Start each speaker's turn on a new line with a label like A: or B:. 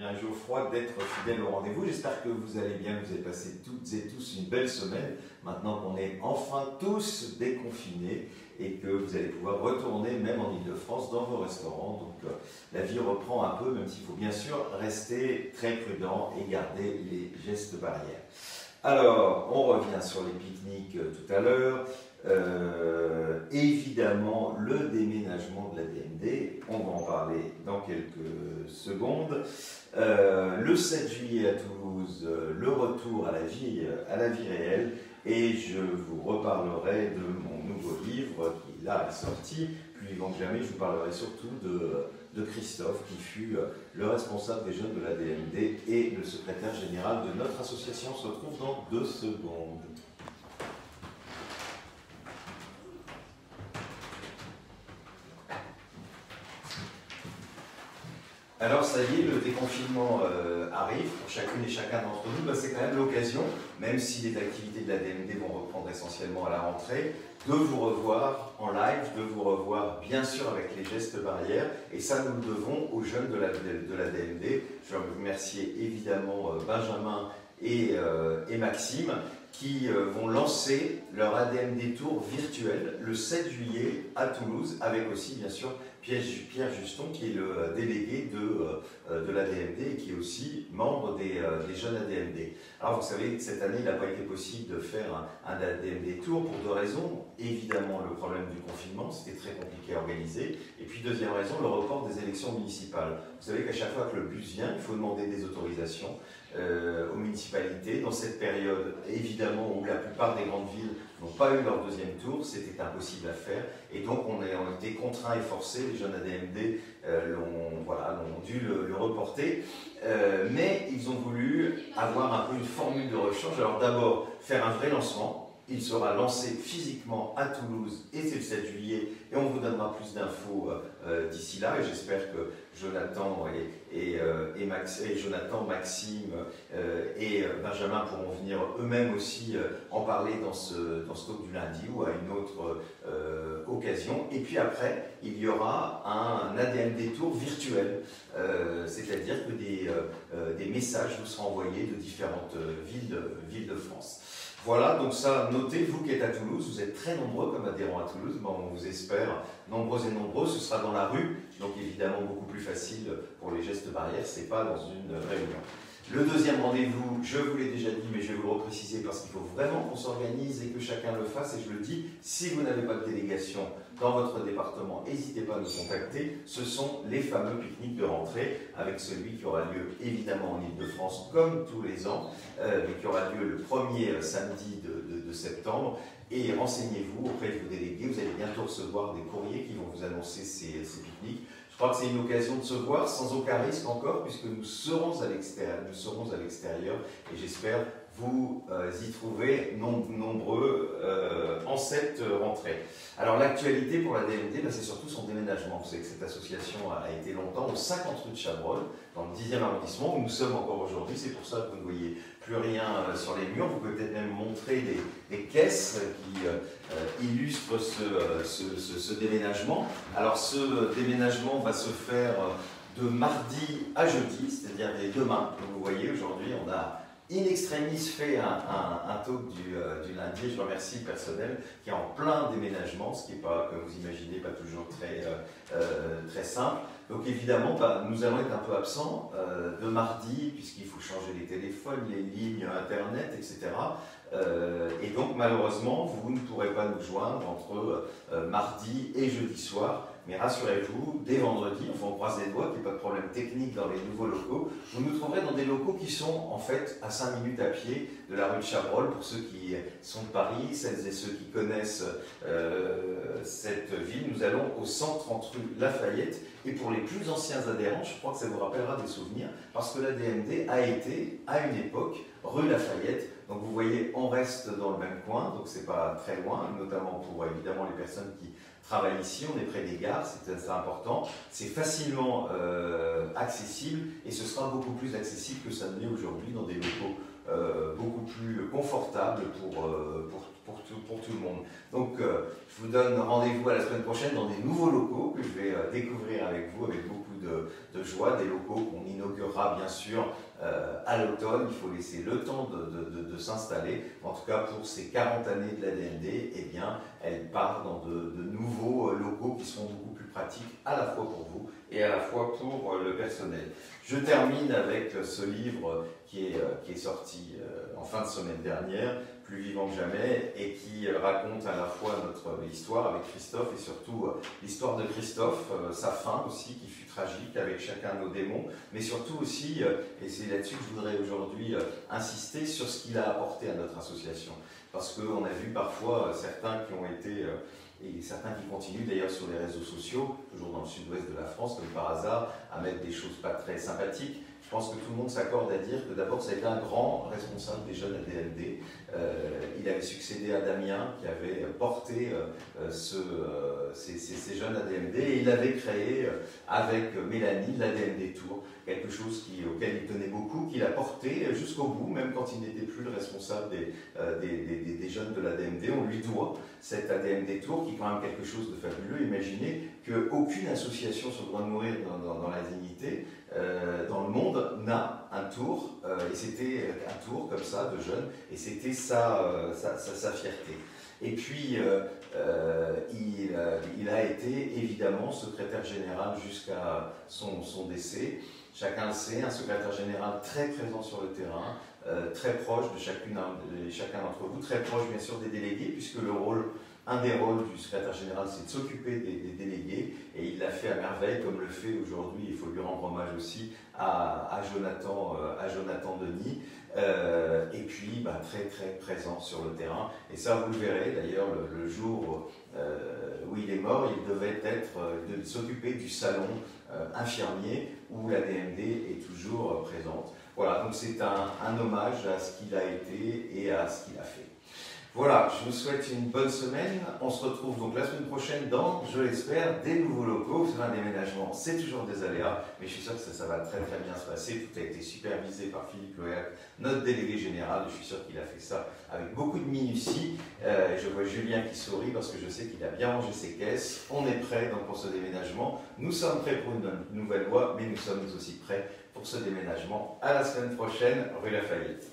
A: bien Geoffroy d'être fidèle au rendez-vous. J'espère que vous allez bien, que vous avez passé toutes et tous une belle semaine, maintenant qu'on est enfin tous déconfinés et que vous allez pouvoir retourner même en Ile-de-France dans vos restaurants. Donc la vie reprend un peu, même s'il faut bien sûr rester très prudent et garder les gestes barrières. Alors, on revient sur les pique-niques tout à l'heure. Évidemment, le déménagement de la DMD, on va en parler dans quelques secondes. Le 7 juillet à Toulouse, le retour à la vie réelle, et je vous reparlerai de mon nouveau livre qui là est sorti. Plus vivant que jamais, je vous parlerai surtout de Christophe, qui fut le responsable des jeunes de la DMD et le secrétaire général de notre association. On se retrouve dans 2 secondes. Alors ça y est, le déconfinement arrive pour chacune et chacun d'entre nous. C'est quand même l'occasion, même si les activités de la DMD vont reprendre essentiellement à la rentrée, de vous revoir en live, de vous revoir bien sûr avec les gestes barrières. Et ça, nous le devons aux jeunes de la DMD. Je veux remercier évidemment Benjamin et Maxime, qui vont lancer leur ADMD Tour virtuel le 7 juillet à Toulouse, avec aussi bien sûr Pierre Juston, qui est le délégué de l'ADMD et qui est aussi membre des jeunes ADMD. Alors vous savez, cette année, il n'a pas été possible de faire un ADMD Tour pour 2 raisons. Évidemment, le problème du confinement, c'était très compliqué à organiser. Et puis deuxième raison, le report des élections municipales. Vous savez qu'à chaque fois que le bus vient, il faut demander des autorisations aux municipalités. Dans cette période, évidemment, où la plupart des grandes villes n'ont pas eu leur 2e tour, c'était impossible à faire. Et donc, on a été contraints et forcés, les jeunes ADMD l'ont dû le reporter. Mais ils ont voulu avoir un peu une formule de rechange. Alors d'abord, faire un vrai lancement. Il sera lancé physiquement à Toulouse et c'est le 7 juillet et on vous donnera plus d'infos d'ici là et j'espère que Jonathan Jonathan, Maxime et Benjamin pourront venir eux-mêmes aussi en parler dans ce talk du lundi ou à une autre occasion. Et puis après, il y aura un ADMD Tour virtuel, c'est-à-dire que des messages vous seront envoyés de différentes villes de France. Voilà, donc ça, notez, vous qui êtes à Toulouse, vous êtes très nombreux comme adhérents à Toulouse, on vous espère nombreux et nombreux, ce sera dans la rue, donc évidemment beaucoup plus facile pour les gestes barrières, c'est pas dans une réunion. Le 2e rendez-vous, je vous l'ai déjà dit, mais je vais vous le repréciser parce qu'il faut vraiment qu'on s'organise et que chacun le fasse, et je le dis, si vous n'avez pas de délégation dans votre département, n'hésitez pas à nous contacter, ce sont les fameux pique-niques de rentrée, avec celui qui aura lieu évidemment en Ile-de-France comme tous les ans, mais qui aura lieu le 1er samedi de septembre. Et renseignez-vous auprès de vos délégués, vous allez bientôt recevoir des courriers qui vont vous annoncer ces pique-niques. Je crois que c'est une occasion de se voir sans aucun risque encore, puisque nous serons à l'extérieur, et j'espère vous y trouver nombreux en cette rentrée. Alors l'actualité pour la DMD, c'est surtout son déménagement. Vous savez que cette association a été longtemps au 50 rue de Chabrol, dans le 10e arrondissement, où nous sommes encore aujourd'hui. C'est pour ça que vous ne voyez plus rien sur les murs. Vous pouvez peut-être même montrer des caisses qui illustrent ce déménagement. Alors ce déménagement va se faire de mardi à jeudi, c'est-à-dire demain. Comme vous voyez, aujourd'hui, on a in extremis fait un talk du lundi. Je remercie le personnel qui est en plein déménagement, ce qui n'est pas, comme vous imaginez, pas toujours très simple. Donc évidemment, nous allons être un peu absents de mardi, puisqu'il faut changer les téléphones, les lignes Internet, etc. Et donc malheureusement, vous ne pourrez pas nous joindre entre mardi et jeudi soir. Mais rassurez-vous, dès vendredi, on croise les doigts, qu'il n'y ait pas de problème technique dans les nouveaux locaux. Vous nous trouverez dans des locaux qui sont en fait à 5 minutes à pied de la rue de Chabrol, pour ceux qui sont de Paris, celles et ceux qui connaissent cette ville. Nous allons au 130 rue Lafayette. Et pour les plus anciens adhérents, je crois que ça vous rappellera des souvenirs, parce que la DMD a été, à une époque, rue Lafayette. Donc vous voyez, on reste dans le même coin, donc c'est pas très loin, notamment pour évidemment les personnes qui travaillent ici. On est près des gares, c'est important. C'est facilement accessible et ce sera beaucoup plus accessible que ça ne l'est aujourd'hui dans des locaux beaucoup plus confortables pour tout le monde. Donc je vous donne rendez-vous à la semaine prochaine dans des nouveaux locaux que je vais découvrir avec vous avec beaucoup de joie, des locaux qu'on inaugurera bien sûr à l'automne. Il faut laisser le temps de s'installer. En tout cas, pour ces 40 années de l'ADMD, eh bien, elle part dans de nouveaux locaux qui seront beaucoup plus pratiques à la fois pour vous et à la fois pour le personnel. Je termine avec ce livre qui est sorti en fin de semaine dernière, Plus vivant que jamais, et qui raconte à la fois notre histoire avec Christophe et surtout l'histoire de Christophe, sa fin aussi qui fut tragique avec chacun de nos démons, mais surtout aussi, et c'est là-dessus que je voudrais aujourd'hui insister, sur ce qu'il a apporté à notre association. Parce qu'on a vu parfois certains qui ont été... et certains qui continuent d'ailleurs sur les réseaux sociaux, toujours dans le sud-ouest de la France, comme par hasard, à mettre des choses pas très sympathiques. Je pense que tout le monde s'accorde à dire que d'abord, ça a été un grand responsable des jeunes ADMD. Il avait succédé à Damien, qui avait porté ces jeunes ADMD, et il avait créé, avec Mélanie, l'ADMD Tour, quelque chose auquel il tenait beaucoup, qu'il a porté jusqu'au bout, même quand il n'était plus le responsable des jeunes de l'ADMD. On lui doit cet ADMD Tour, qui est quand même quelque chose de fabuleux. Imaginez qu'aucune association sur le droit de mourir dans la dignité, dans le monde, n'a un tour, et c'était un tour comme ça, de jeunes, et c'était sa fierté. Et puis, il a été évidemment secrétaire général jusqu'à son décès. Chacun le sait, un secrétaire général très présent sur le terrain, très proche de chacun d'entre vous, très proche bien sûr des délégués, puisque un des rôles du secrétaire général, c'est de s'occuper des délégués, et il l'a fait à merveille, comme le fait aujourd'hui, il faut lui rendre hommage aussi, à Jonathan Denis, et puis très très présent sur le terrain. Et ça, vous le verrez d'ailleurs le jour où il est mort, il devait s'occuper du salon infirmier où la DMD est toujours présente. Voilà, donc c'est un hommage à ce qu'il a été et à ce qu'il a fait. Voilà, je vous souhaite une bonne semaine. On se retrouve donc la semaine prochaine dans, je l'espère, des nouveaux locaux. C'est un déménagement, c'est toujours des aléas, mais je suis sûr que ça va très très bien se passer. Tout a été supervisé par Philippe Loyac, notre délégué général. Je suis sûr qu'il a fait ça avec beaucoup de minutie. Je vois Julien qui sourit parce que je sais qu'il a bien rangé ses caisses. On est prêt donc pour ce déménagement. Nous sommes prêts pour une nouvelle loi, mais nous sommes aussi prêts pour ce déménagement. À la semaine prochaine, rue Lafayette.